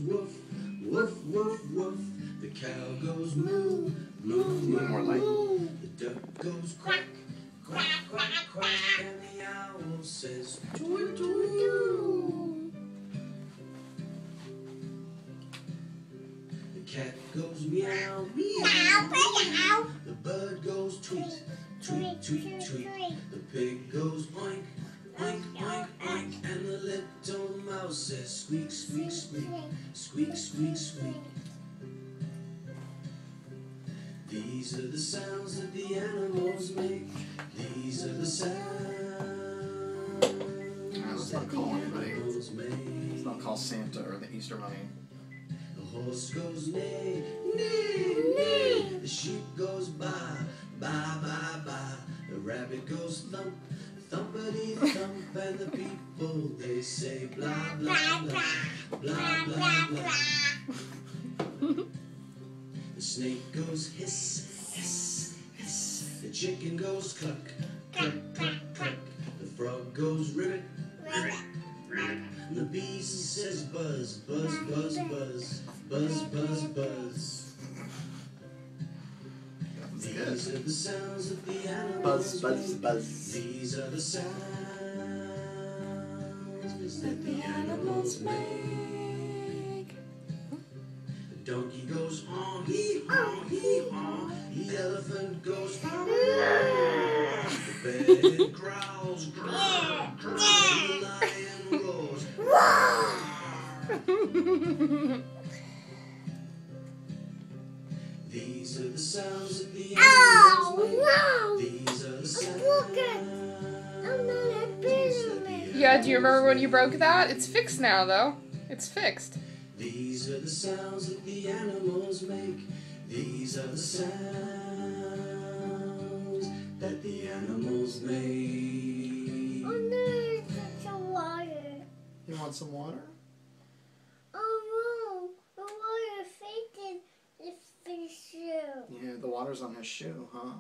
woof, woof, woof, woof. The cow goes moo, moo, moo, More light. The duck goes quack, quack, quack, quack. And the owl says toot, toot, toot. The cat goes meow, meow, meow. The bird goes tweet, tweet, tweet, tweet. The pig goes oink, oink, oink, oink. And the little mouse says squeak, squeak, squeak, squeak, squeak, squeak. These are the sounds that the animals make. These are the sounds Let's not call anybody. animals make. Let's not call Santa or the Easter Bunny. The horse goes neigh, neigh, neigh. The sheep goes baa, baa, baa, baa. The rabbit goes thump, thumpity thump. And the people, they say blah, blah, blah, blah, blah, blah. The snake goes hiss, hiss, hiss. The chicken goes cluck, cluck, cluck, cluck. The frog goes ribbit, ribbit, ribbit. And the bee says buzz, buzz, buzz, buzz, buzz, buzz, buzz. These are the sounds of the animals. Buzz, buzz, buzz. These are the sounds that the animals make. The donkey goes honk, hee haw, hee haw. The elephant goes honk. The bear growls, growl, growl. The lion roars, These are the sounds of the animals make. These are the sounds. Yeah, do you remember when you broke that? It's fixed now, though. It's fixed. These are the sounds that the animals make. These are the sounds that the animals make. Oh no, it's some water. You want some water? Oh no, the water faded the fish shoe. Yeah, the water's on his shoe, huh?